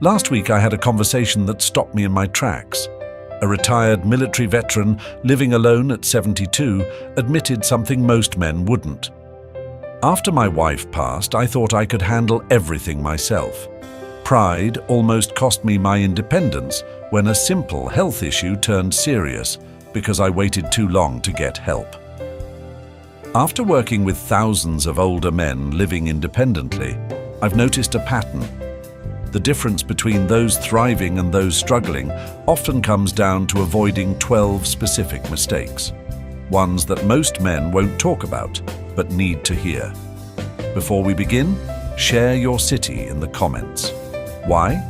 Last week I had a conversation that stopped me in my tracks. A retired military veteran living alone at 72 admitted something most men wouldn't. After my wife passed, I thought I could handle everything myself. Pride almost cost me my independence when a simple health issue turned serious because I waited too long to get help. After working with thousands of older men living independently, I've noticed a pattern. The difference between those thriving and those struggling often comes down to avoiding 12 specific mistakes, ones that most men won't talk about, but need to hear. Before we begin, share your city in the comments. Why?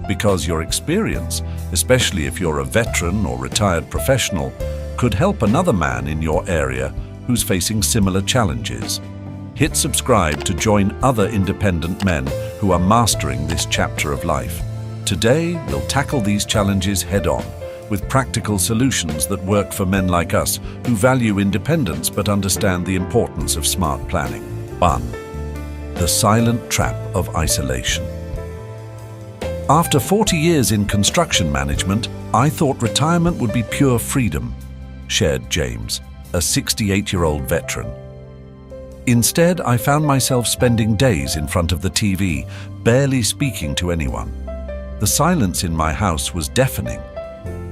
Because your experience, especially if you're a veteran or retired professional, could help another man in your area who's facing similar challenges. Hit subscribe to join other independent men who are mastering this chapter of life. Today, we'll tackle these challenges head-on with practical solutions that work for men like us who value independence but understand the importance of smart planning. 1. The silent trap of isolation. After 40 years in construction management, I thought retirement would be pure freedom, shared James, a 68-year-old veteran. Instead, I found myself spending days in front of the TV, barely speaking to anyone. The silence in my house was deafening.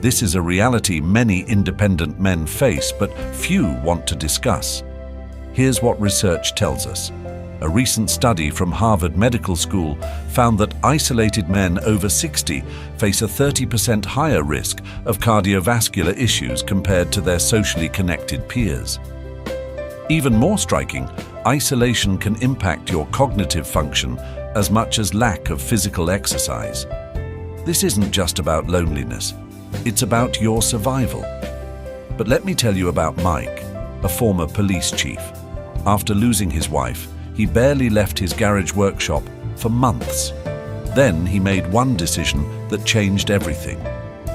This is a reality many independent men face, but few want to discuss. Here's what research tells us. A recent study from Harvard Medical School found that isolated men over 60 face a 30% higher risk of cardiovascular issues compared to their socially connected peers. Even more striking, isolation can impact your cognitive function as much as lack of physical exercise. This isn't just about loneliness, it's about your survival. But let me tell you about Mike, a former police chief. After losing his wife, he barely left his garage workshop for months. Then he made one decision that changed everything.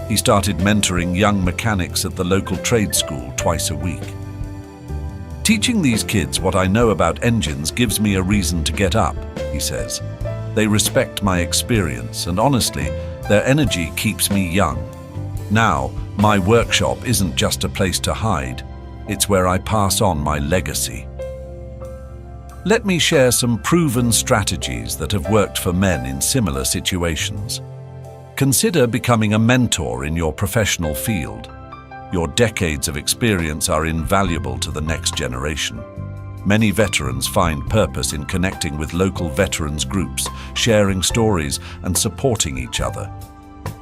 He started mentoring young mechanics at the local trade school twice a week. Teaching these kids what I know about engines gives me a reason to get up, he says. They respect my experience, and honestly, their energy keeps me young. Now, my workshop isn't just a place to hide, it's where I pass on my legacy. Let me share some proven strategies that have worked for men in similar situations. Consider becoming a mentor in your professional field. Your decades of experience are invaluable to the next generation. Many veterans find purpose in connecting with local veterans groups, sharing stories, and supporting each other.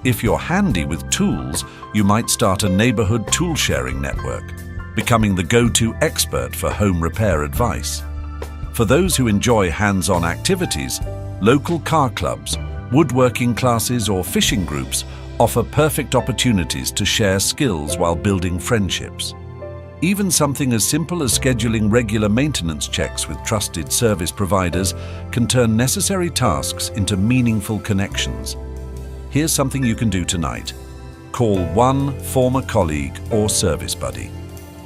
If you're handy with tools, you might start a neighborhood tool-sharing network, becoming the go-to expert for home repair advice. For those who enjoy hands-on activities, local car clubs, woodworking classes, or fishing groups offer perfect opportunities to share skills while building friendships. Even something as simple as scheduling regular maintenance checks with trusted service providers can turn necessary tasks into meaningful connections. Here's something you can do tonight. Call one former colleague or service buddy.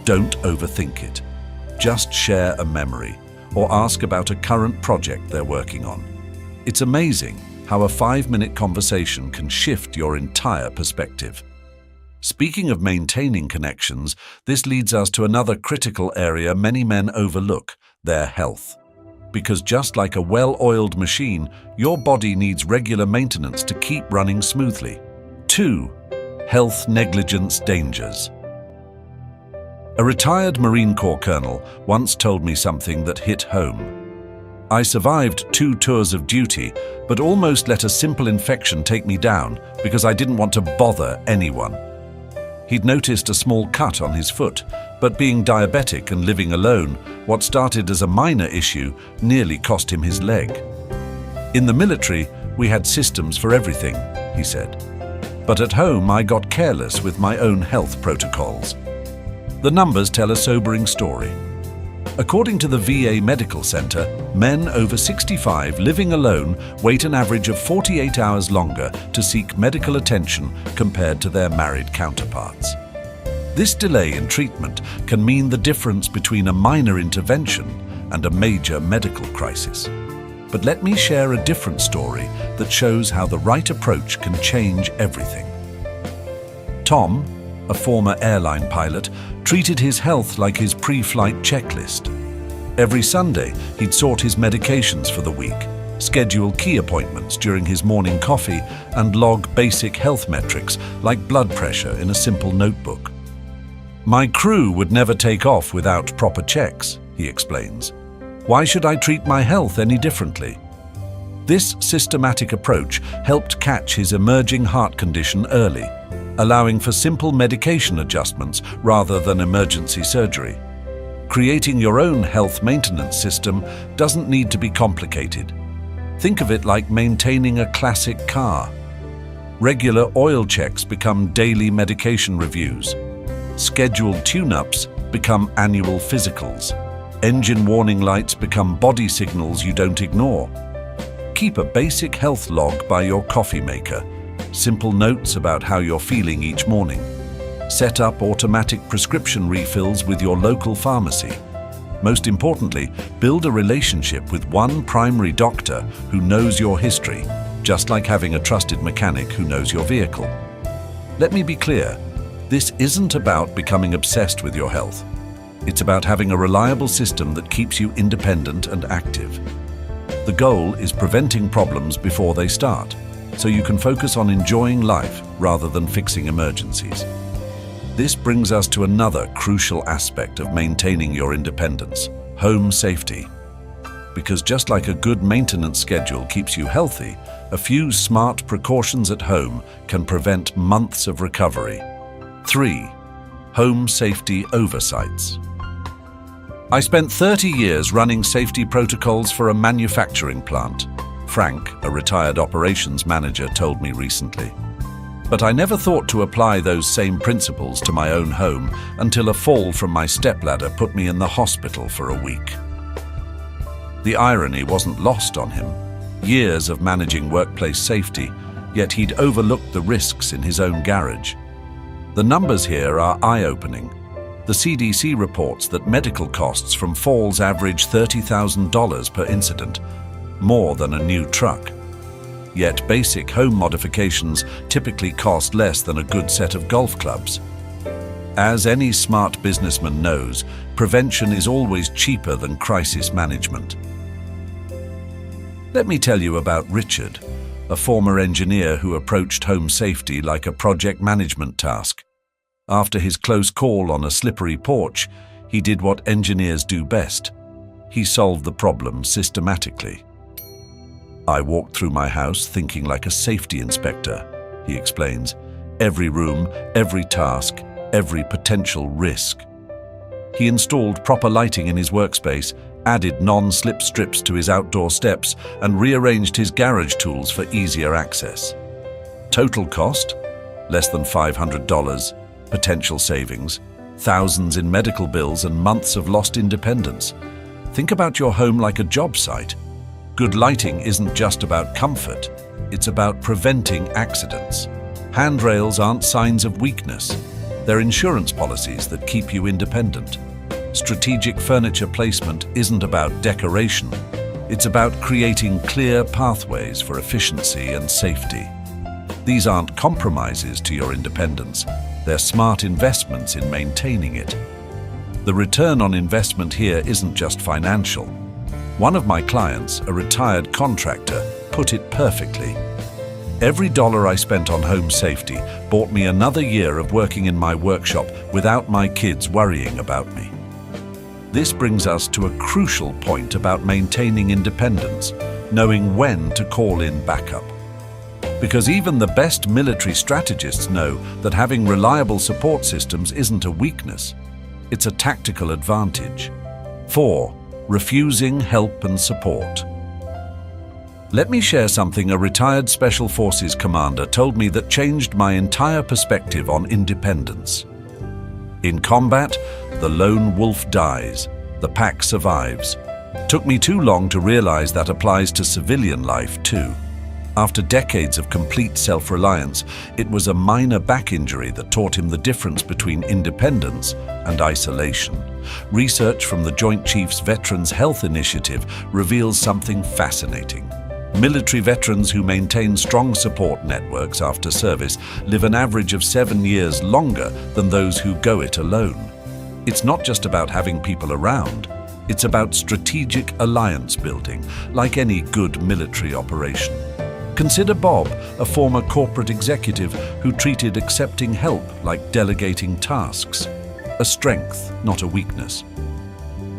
Don't overthink it. Just share a memory or ask about a current project they're working on. It's amazing how a 5-minute conversation can shift your entire perspective. Speaking of maintaining connections, this leads us to another critical area many men overlook, their health. Because just like a well-oiled machine, your body needs regular maintenance to keep running smoothly. 2. Health negligence dangers. A retired Marine Corps colonel once told me something that hit home. I survived 2 tours of duty, but almost let a simple infection take me down because I didn't want to bother anyone. He'd noticed a small cut on his foot, but being diabetic and living alone, what started as a minor issue nearly cost him his leg. In the military, we had systems for everything, he said. But at home, I got careless with my own health protocols. The numbers tell a sobering story. According to the VA Medical Center, men over 65 living alone wait an average of 48 hours longer to seek medical attention compared to their married counterparts. This delay in treatment can mean the difference between a minor intervention and a major medical crisis. But let me share a different story that shows how the right approach can change everything. Tom, a former airline pilot, treated his health like his pre-flight checklist. Every Sunday, he'd sort his medications for the week, schedule key appointments during his morning coffee, and log basic health metrics like blood pressure in a simple notebook. "My crew would never take off without proper checks," he explains. "Why should I treat my health any differently?" This systematic approach helped catch his emerging heart condition early, allowing for simple medication adjustments rather than emergency surgery. Creating your own health maintenance system doesn't need to be complicated. Think of it like maintaining a classic car. Regular oil checks become daily medication reviews. Scheduled tune-ups become annual physicals. Engine warning lights become body signals you don't ignore. Keep a basic health log by your coffee maker. Simple notes about how you're feeling each morning. Set up automatic prescription refills with your local pharmacy. Most importantly, build a relationship with one primary doctor who knows your history, just like having a trusted mechanic who knows your vehicle. Let me be clear, this isn't about becoming obsessed with your health. It's about having a reliable system that keeps you independent and active. The goal is preventing problems before they start, so you can focus on enjoying life rather than fixing emergencies. This brings us to another crucial aspect of maintaining your independence: home safety. Because just like a good maintenance schedule keeps you healthy, a few smart precautions at home can prevent months of recovery. 3. Home safety oversights. I spent 30 years running safety protocols for a manufacturing plant, Frank, a retired operations manager, told me recently. But I never thought to apply those same principles to my own home until a fall from my stepladder put me in the hospital for a week. The irony wasn't lost on him. Years of managing workplace safety, yet he'd overlooked the risks in his own garage. The numbers here are eye-opening. The CDC reports that medical costs from falls average $30,000 per incident, more than a new truck. Yet basic home modifications typically cost less than a good set of golf clubs. As any smart businessman knows, prevention is always cheaper than crisis management. Let me tell you about Richard, a former engineer who approached home safety like a project management task. After his close call on a slippery porch, he did what engineers do best. He solved the problem systematically. "I walked through my house thinking like a safety inspector," he explains. "Every room, every task, every potential risk." He installed proper lighting in his workspace, added non-slip strips to his outdoor steps, and rearranged his garage tools for easier access. Total cost? Less than $500. Potential savings? Thousands in medical bills and months of lost independence. Think about your home like a job site. Good lighting isn't just about comfort, it's about preventing accidents. Handrails aren't signs of weakness. They're insurance policies that keep you independent. Strategic furniture placement isn't about decoration. It's about creating clear pathways for efficiency and safety. These aren't compromises to your independence. They're smart investments in maintaining it. The return on investment here isn't just financial. One of my clients, a retired contractor, put it perfectly. "Every dollar I spent on home safety bought me another year of working in my workshop without my kids worrying about me." This brings us to a crucial point about maintaining independence, knowing when to call in backup. Because even the best military strategists know that having reliable support systems isn't a weakness, it's a tactical advantage. 4. Refusing help and support. Let me share something a retired Special Forces commander told me that changed my entire perspective on independence. "In combat, the lone wolf dies, the pack survives. Took me too long to realize that applies to civilian life too. After decades of complete self-reliance, it was a minor back injury that taught him the difference between independence and isolation. Research from the Joint Chiefs Veterans Health Initiative reveals something fascinating. Military veterans who maintain strong support networks after service live an average of 7 years longer than those who go it alone. It's not just about having people around, it's about strategic alliance building, like any good military operation. Consider Bob, a former corporate executive who treated accepting help like delegating tasks. A strength, not a weakness.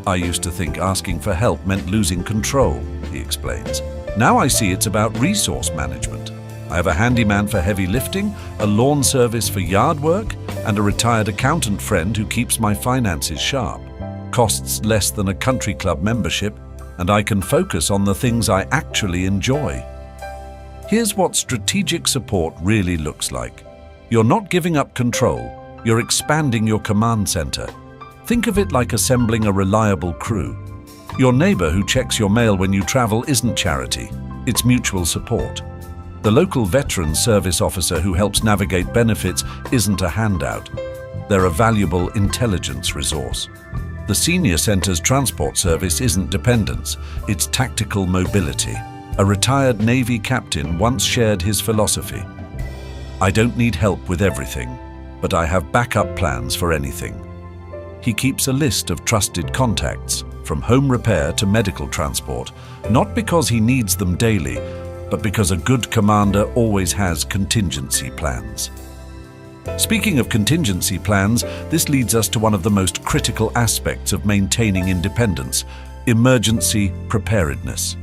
I used to think asking for help meant losing control, he explains. Now I see it's about resource management. I have a handyman for heavy lifting, a lawn service for yard work, and a retired accountant friend who keeps my finances sharp. Costs less than a country club membership, and I can focus on the things I actually enjoy. Here's what strategic support really looks like. You're not giving up control, you're expanding your command center. Think of it like assembling a reliable crew. Your neighbor who checks your mail when you travel isn't charity, it's mutual support. The local veteran service officer who helps navigate benefits isn't a handout. They're a valuable intelligence resource. The senior center's transport service isn't dependence, it's tactical mobility. A retired Navy captain once shared his philosophy. I don't need help with everything, but I have backup plans for anything. He keeps a list of trusted contacts, from home repair to medical transport, not because he needs them daily, but because a good commander always has contingency plans. Speaking of contingency plans, this leads us to one of the most critical aspects of maintaining independence: emergency preparedness.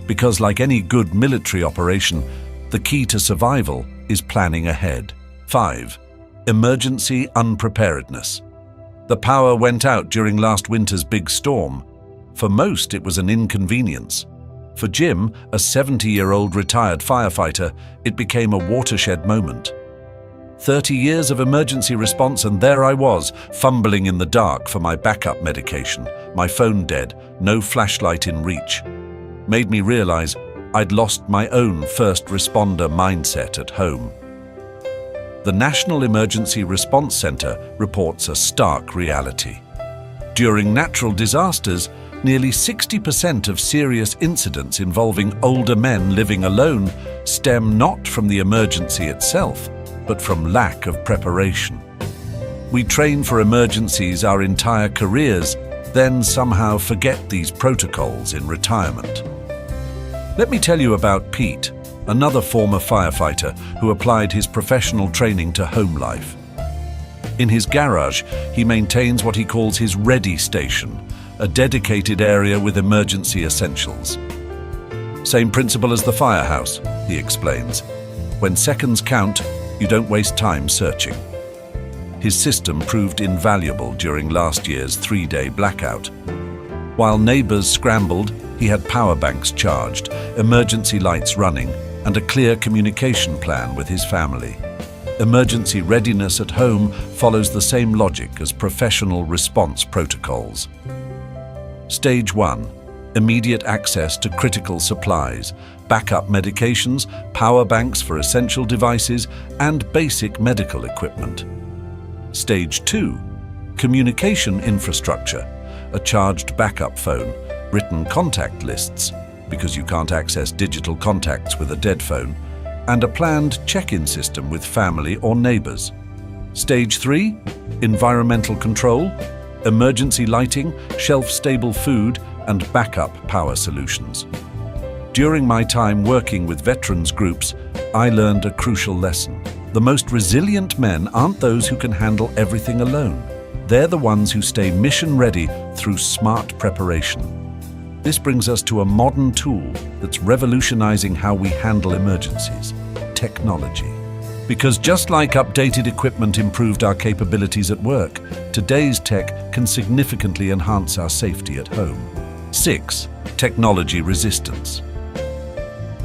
Because like any good military operation, the key to survival is planning ahead. 5. Emergency unpreparedness. The power went out during last winter's big storm. For most, it was an inconvenience. For Jim, a 70-year-old retired firefighter, it became a watershed moment. 30 years of emergency response, and there I was, fumbling in the dark for my backup medication, my phone dead, no flashlight in reach. Made me realize I'd lost my own first responder mindset at home. The National Emergency Response Center reports a stark reality. During natural disasters, nearly 60% of serious incidents involving older men living alone stem not from the emergency itself, but from lack of preparation. We train for emergencies our entire careers, then somehow forget these protocols in retirement. Let me tell you about Pete, another former firefighter who applied his professional training to home life. In his garage, he maintains what he calls his Ready Station, a dedicated area with emergency essentials. Same principle as the firehouse, he explains. When seconds count, you don't waste time searching. His system proved invaluable during last year's 3-day blackout. While neighbors scrambled, he had power banks charged, emergency lights running, and a clear communication plan with his family. Emergency readiness at home follows the same logic as professional response protocols. Stage 1. Immediate access to critical supplies, backup medications, power banks for essential devices, and basic medical equipment. Stage 2. Communication infrastructure, a charged backup phone, written contact lists, because you can't access digital contacts with a dead phone, and a planned check-in system with family or neighbors. Stage 3. Environmental control, emergency lighting, shelf-stable food, and backup power solutions. During my time working with veterans groups, I learned a crucial lesson. The most resilient men aren't those who can handle everything alone. They're the ones who stay mission-ready through smart preparation. This brings us to a modern tool that's revolutionizing how we handle emergencies: technology. Because just like updated equipment improved our capabilities at work, today's tech can significantly enhance our safety at home. 6. Technology resistance.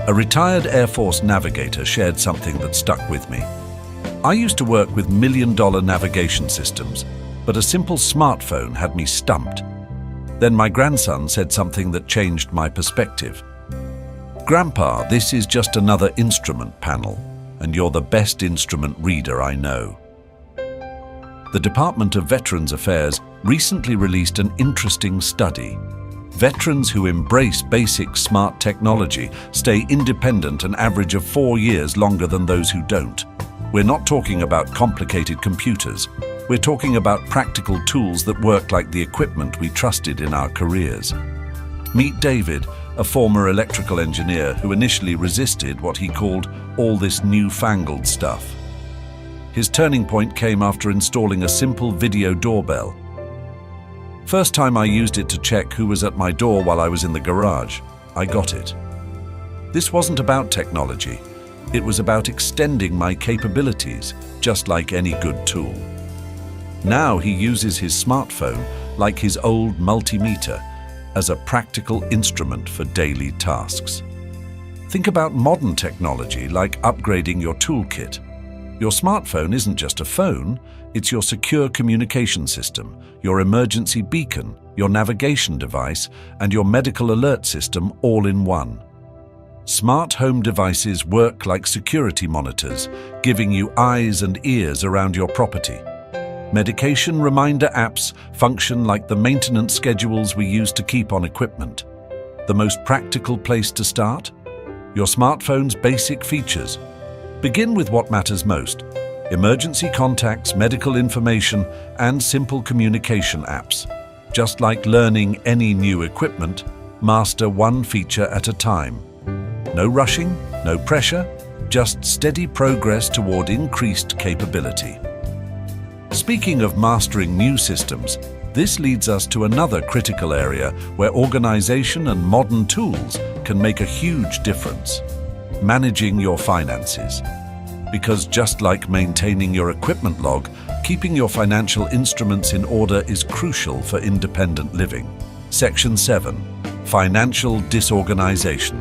A retired Air Force navigator shared something that stuck with me. I used to work with million-dollar navigation systems, but a simple smartphone had me stumped. Then my grandson said something that changed my perspective. Grandpa, this is just another instrument panel, and you're the best instrument reader I know. The Department of Veterans Affairs recently released an interesting study. Veterans who embrace basic smart technology stay independent an average of 4 years longer than those who don't. We're not talking about complicated computers. We're talking about practical tools that work like the equipment we trusted in our careers. Meet David, a former electrical engineer who initially resisted what he called all this newfangled stuff. His turning point came after installing a simple video doorbell. First time I used it to check who was at my door while I was in the garage, I got it. This wasn't about technology. It was about extending my capabilities, just like any good tool. Now he uses his smartphone, like his old multimeter, as a practical instrument for daily tasks. Think about modern technology like upgrading your toolkit. Your smartphone isn't just a phone, it's your secure communication system, your emergency beacon, your navigation device, and your medical alert system all in one. Smart home devices work like security monitors, giving you eyes and ears around your property. Medication reminder apps function like the maintenance schedules we use to keep on equipment. The most practical place to start? Your smartphone's basic features. Begin with what matters most: emergency contacts, medical information, and simple communication apps. Just like learning any new equipment, master one feature at a time. No rushing, no pressure, just steady progress toward increased capability. Speaking of mastering new systems, this leads us to another critical area where organization and modern tools can make a huge difference: managing your finances. Because just like maintaining your equipment log, keeping your financial instruments in order is crucial for independent living. Section 7. Financial disorganization.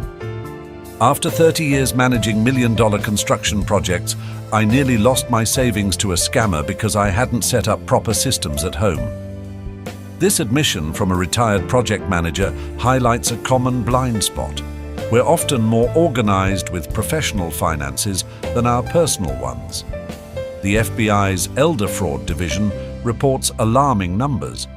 After 30 years managing million-dollar construction projects, I nearly lost my savings to a scammer because I hadn't set up proper systems at home. This admission from a retired project manager highlights a common blind spot. We're often more organized with professional finances than our personal ones. The FBI's Elder Fraud Division reports alarming numbers.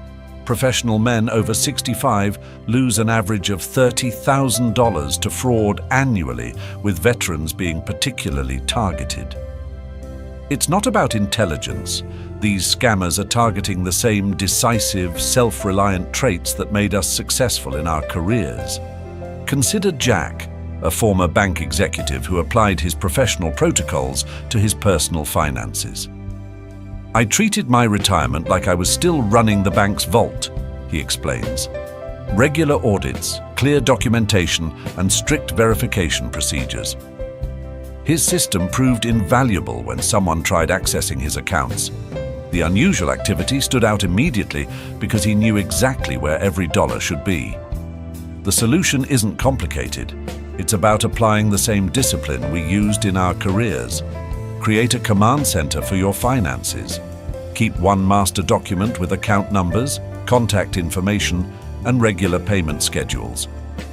Professional men over 65 lose an average of $30,000 to fraud annually, with veterans being particularly targeted. It's not about intelligence. These scammers are targeting the same decisive, self-reliant traits that made us successful in our careers. Consider Jack, a former bank executive who applied his professional protocols to his personal finances. "I treated my retirement like I was still running the bank's vault," he explains. "Regular audits, clear documentation, and strict verification procedures." His system proved invaluable when someone tried accessing his accounts. The unusual activity stood out immediately because he knew exactly where every dollar should be. The solution isn't complicated. It's about applying the same discipline we used in our careers. Create a command center for your finances. Keep one master document with account numbers, contact information, and regular payment schedules.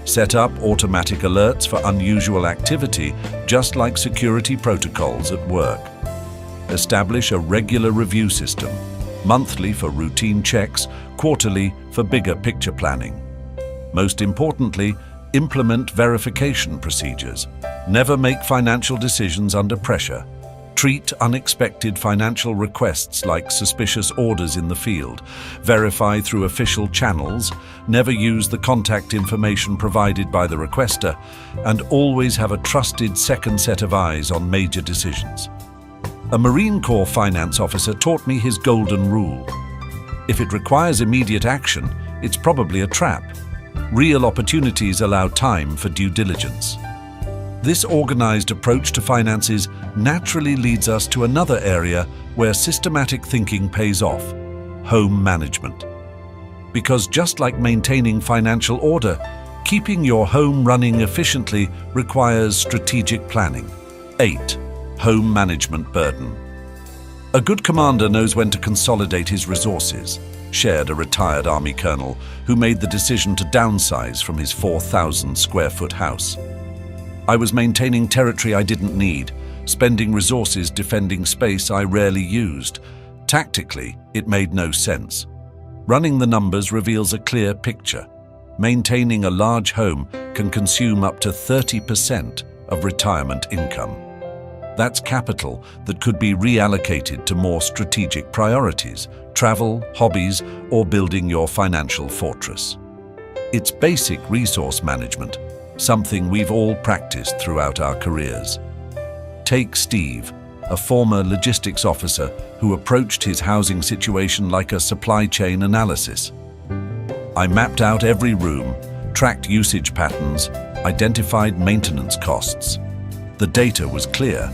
Set up automatic alerts for unusual activity, just like security protocols at work. Establish a regular review system, monthly for routine checks, quarterly for bigger picture planning. Most importantly, implement verification procedures. Never make financial decisions under pressure. Treat unexpected financial requests like suspicious orders in the field. Verify through official channels. Never use the contact information provided by the requester. And always have a trusted second set of eyes on major decisions. A Marine Corps finance officer taught me his golden rule. If it requires immediate action, it's probably a trap. Real opportunities allow time for due diligence. This organized approach to finances naturally leads us to another area where systematic thinking pays off: home management. Because just like maintaining financial order, keeping your home running efficiently requires strategic planning. 8. Home management burden. A good commander knows when to consolidate his resources, shared a retired Army colonel who made the decision to downsize from his 4,000 square foot house. I was maintaining territory I didn't need, spending resources defending space I rarely used. Tactically, it made no sense. Running the numbers reveals a clear picture. Maintaining a large home can consume up to 30% of retirement income. That's capital that could be reallocated to more strategic priorities, travel, hobbies, or building your financial fortress. It's basic resource management, something we've all practiced throughout our careers. Take Steve, a former logistics officer who approached his housing situation like a supply chain analysis. I mapped out every room, tracked usage patterns, identified maintenance costs. The data was clear.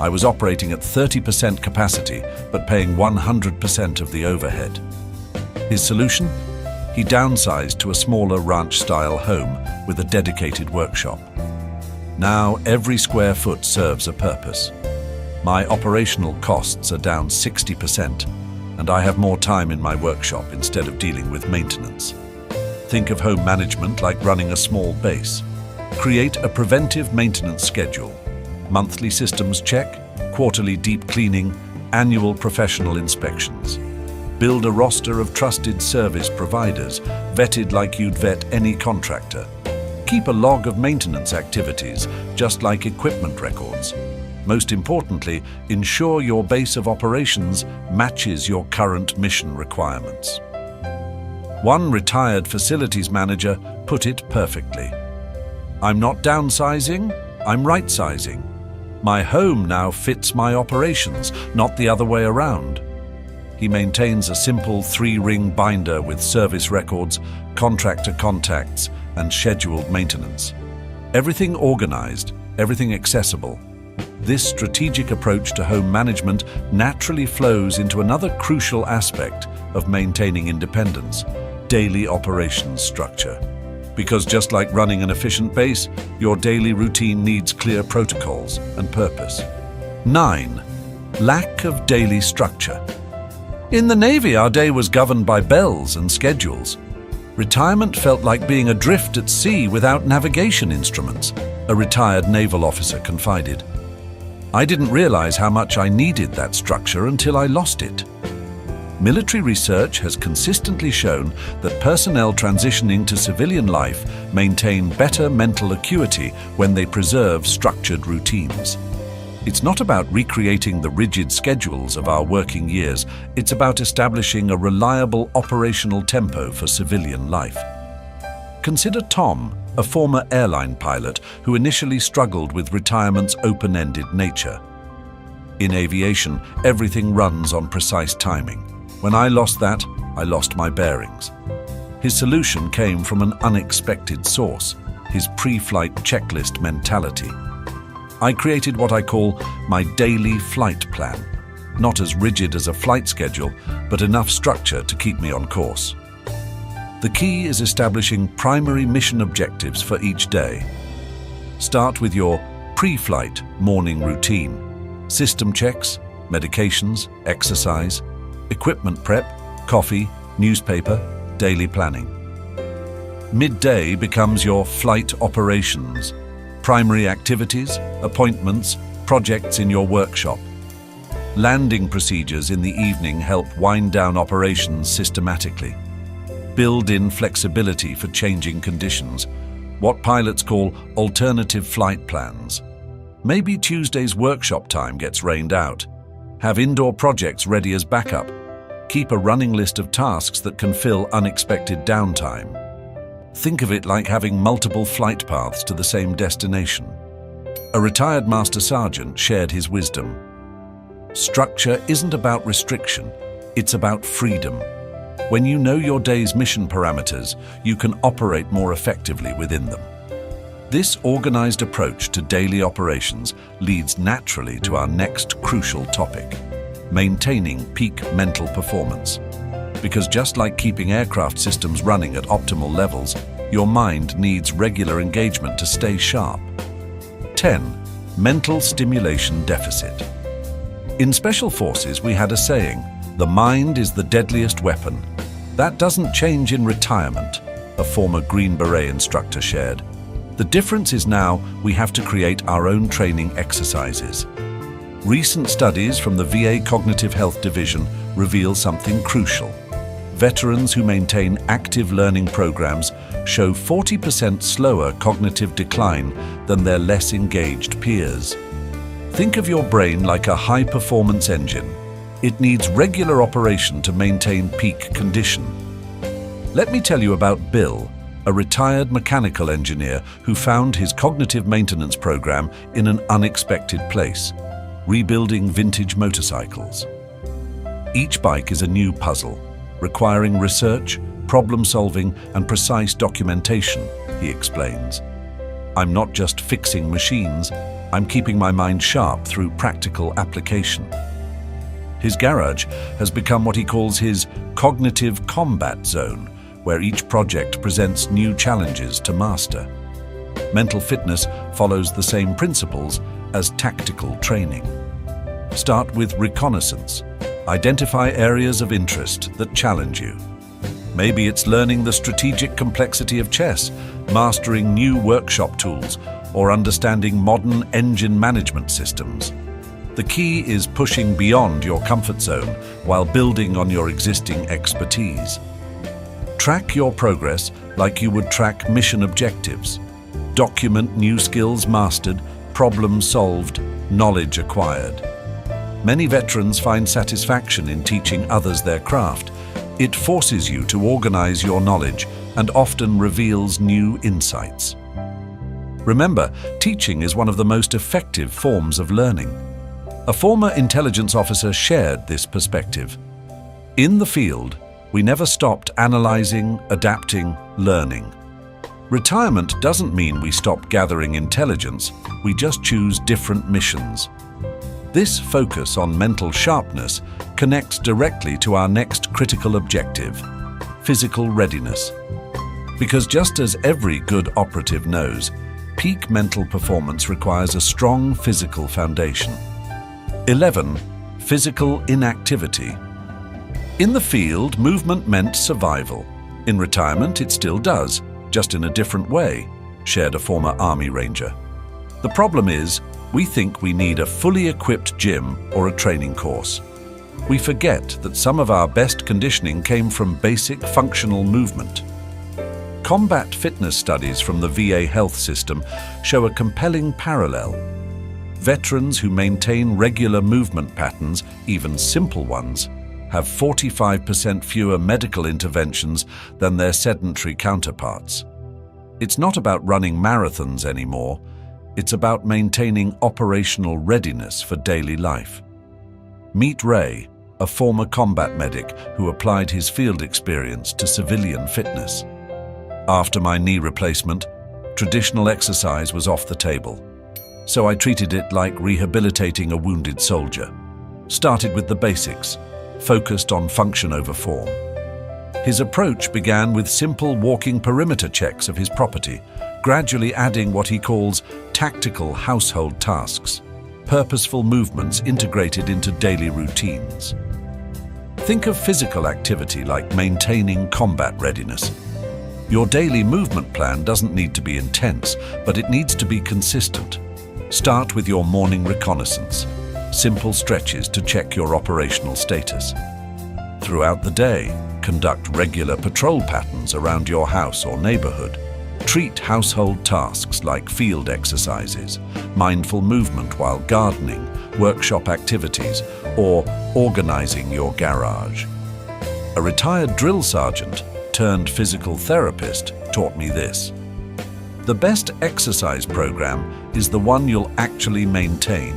I was operating at 30% capacity, but paying 100% of the overhead. His solution? He downsized to a smaller ranch-style home with a dedicated workshop. Now every square foot serves a purpose. My operational costs are down 60%, and I have more time in my workshop instead of dealing with maintenance. Think of home management like running a small base. Create a preventive maintenance schedule. Monthly systems check, quarterly deep cleaning, annual professional inspections. Build a roster of trusted service providers, vetted like you'd vet any contractor. Keep a log of maintenance activities, just like equipment records. Most importantly, ensure your base of operations matches your current mission requirements. One retired facilities manager put it perfectly. I'm not downsizing, I'm right-sizing. My home now fits my operations, not the other way around. He maintains a simple 3-ring binder with service records, contractor contacts, and scheduled maintenance. Everything organized, everything accessible. This strategic approach to home management naturally flows into another crucial aspect of maintaining independence: daily operations structure. Because just like running an efficient base, your daily routine needs clear protocols and purpose. 9. Lack of daily structure. In the Navy, our day was governed by bells and schedules. Retirement felt like being adrift at sea without navigation instruments, a retired naval officer confided. I didn't realize how much I needed that structure until I lost it. Military research has consistently shown that personnel transitioning to civilian life maintain better mental acuity when they preserve structured routines. It's not about recreating the rigid schedules of our working years, it's about establishing a reliable operational tempo for civilian life. Consider Tom, a former airline pilot who initially struggled with retirement's open-ended nature. In aviation, everything runs on precise timing. When I lost that, I lost my bearings. His solution came from an unexpected source, his pre-flight checklist mentality. I created what I call my daily flight plan, not as rigid as a flight schedule, but enough structure to keep me on course. The key is establishing primary mission objectives for each day. Start with your pre-flight morning routine: system checks, medications, exercise, equipment prep, coffee, newspaper, daily planning. Midday becomes your flight operations: primary activities, appointments, projects in your workshop. Landing procedures in the evening help wind down operations systematically. Build in flexibility for changing conditions, what pilots call alternative flight plans. Maybe Tuesday's workshop time gets rained out. Have indoor projects ready as backup. Keep a running list of tasks that can fill unexpected downtime. Think of it like having multiple flight paths to the same destination. A retired Master Sergeant shared his wisdom. Structure isn't about restriction, it's about freedom. When you know your day's mission parameters, you can operate more effectively within them. This organized approach to daily operations leads naturally to our next crucial topic: maintaining peak mental performance. Because just like keeping aircraft systems running at optimal levels, your mind needs regular engagement to stay sharp. 10. Mental stimulation deficit. In Special Forces, we had a saying, "The mind is the deadliest weapon." That doesn't change in retirement, a former Green Beret instructor shared. The difference is now we have to create our own training exercises. Recent studies from the VA Cognitive Health Division reveal something crucial. Veterans who maintain active learning programs show 40% slower cognitive decline than their less engaged peers. Think of your brain like a high-performance engine. It needs regular operation to maintain peak condition. Let me tell you about Bill, a retired mechanical engineer who found his cognitive maintenance program in an unexpected place, rebuilding vintage motorcycles. Each bike is a new puzzle, requiring research, problem-solving, and precise documentation, he explains. I'm not just fixing machines, I'm keeping my mind sharp through practical application. His garage has become what he calls his cognitive combat zone, where each project presents new challenges to master. Mental fitness follows the same principles as tactical training. Start with reconnaissance. Identify areas of interest that challenge you. Maybe it's learning the strategic complexity of chess, mastering new workshop tools, or understanding modern engine management systems. The key is pushing beyond your comfort zone while building on your existing expertise. Track your progress like you would track mission objectives. Document new skills mastered, problems solved, knowledge acquired. Many veterans find satisfaction in teaching others their craft. It forces you to organize your knowledge and often reveals new insights. Remember, teaching is one of the most effective forms of learning. A former intelligence officer shared this perspective. In the field, we never stopped analyzing, adapting, learning. Retirement doesn't mean we stop gathering intelligence, we just choose different missions. This focus on mental sharpness connects directly to our next critical objective, physical readiness. Because just as every good operative knows, peak mental performance requires a strong physical foundation. 11. Physical inactivity. In the field, movement meant survival. In retirement, it still does, just in a different way, shared a former Army Ranger. The problem is, we think we need a fully equipped gym or a training course. We forget that some of our best conditioning came from basic functional movement. Combat fitness studies from the VA health system show a compelling parallel. Veterans who maintain regular movement patterns, even simple ones, have 45% fewer medical interventions than their sedentary counterparts. It's not about running marathons anymore, it's about maintaining operational readiness for daily life. Meet Ray, a former combat medic who applied his field experience to civilian fitness. After my knee replacement, traditional exercise was off the table. So I treated it like rehabilitating a wounded soldier. Started with the basics, focused on function over form. His approach began with simple walking perimeter checks of his property, gradually adding what he calls tactical household tasks, purposeful movements integrated into daily routines. Think of physical activity like maintaining combat readiness. Your daily movement plan doesn't need to be intense, but it needs to be consistent. Start with your morning reconnaissance, simple stretches to check your operational status. Throughout the day, conduct regular patrol patterns around your house or neighborhood. Treat household tasks like field exercises, mindful movement while gardening, workshop activities, or organizing your garage. A retired drill sergeant turned physical therapist taught me this. The best exercise program is the one you'll actually maintain.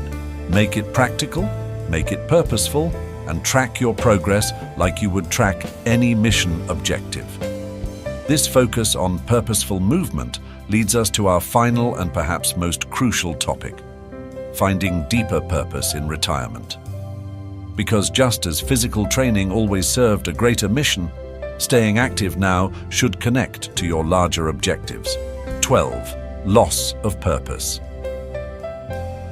Make it practical, make it purposeful, and track your progress like you would track any mission objective. This focus on purposeful movement leads us to our final and perhaps most crucial topic, finding deeper purpose in retirement. Because just as physical training always served a greater mission, staying active now should connect to your larger objectives. 12. Loss of purpose.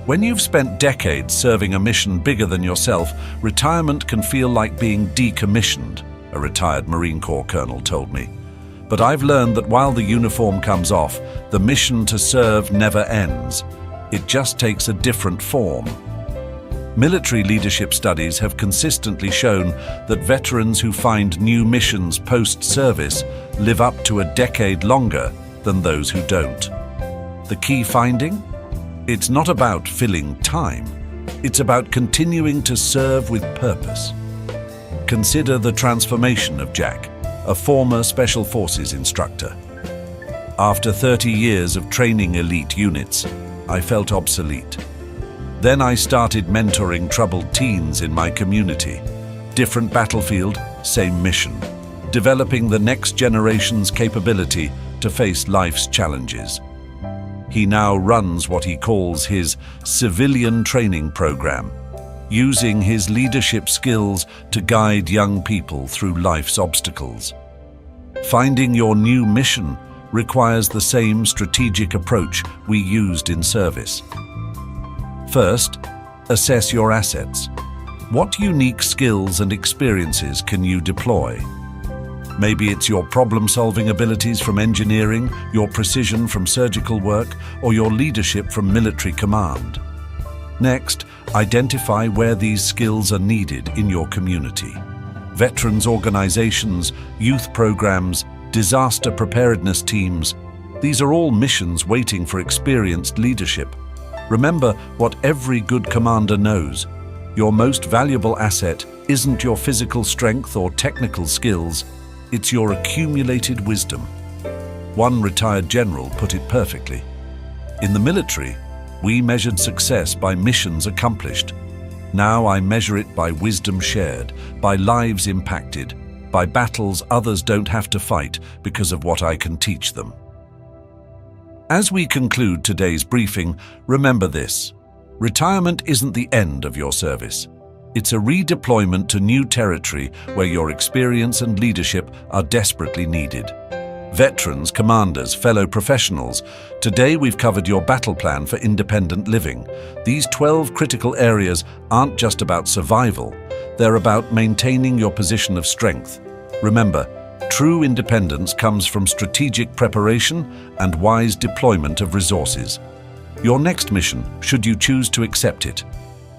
When you've spent decades serving a mission bigger than yourself, retirement can feel like being decommissioned, a retired Marine Corps colonel told me. But I've learned that while the uniform comes off, the mission to serve never ends. It just takes a different form. Military leadership studies have consistently shown that veterans who find new missions post-service live up to a decade longer than those who don't. The key finding? It's not about filling time. It's about continuing to serve with purpose. Consider the transformation of Jack, a former Special Forces instructor. After 30 years of training elite units, I felt obsolete. Then I started mentoring troubled teens in my community. Different battlefield, same mission. Developing the next generation's capability to face life's challenges. He now runs what he calls his civilian training program, using his leadership skills to guide young people through life's obstacles. Finding your new mission requires the same strategic approach we used in service. First, assess your assets. What unique skills and experiences can you deploy? Maybe it's your problem-solving abilities from engineering, your precision from surgical work, or your leadership from military command. Next, identify where these skills are needed in your community. Veterans organizations, youth programs, disaster preparedness teams, these are all missions waiting for experienced leadership. Remember what every good commander knows. Your most valuable asset isn't your physical strength or technical skills, it's your accumulated wisdom. One retired general put it perfectly. In the military, we measured success by missions accomplished. Now I measure it by wisdom shared, by lives impacted, by battles others don't have to fight because of what I can teach them. As we conclude today's briefing, remember this. Retirement isn't the end of your service. It's a redeployment to new territory where your experience and leadership are desperately needed. Veterans, commanders, fellow professionals, today we've covered your battle plan for independent living. These 12 critical areas aren't just about survival, they're about maintaining your position of strength. Remember, true independence comes from strategic preparation and wise deployment of resources. Your next mission, should you choose to accept it,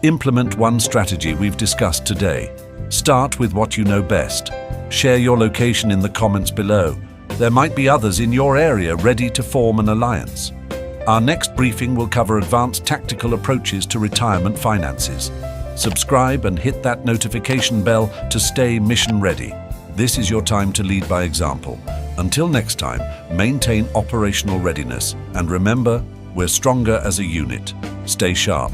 implement one strategy we've discussed today. Start with what you know best. Share your location in the comments below. There might be others in your area ready to form an alliance. Our next briefing will cover advanced tactical approaches to retirement finances. Subscribe and hit that notification bell to stay mission ready. This is your time to lead by example. Until next time, maintain operational readiness. And remember, we're stronger as a unit. Stay sharp.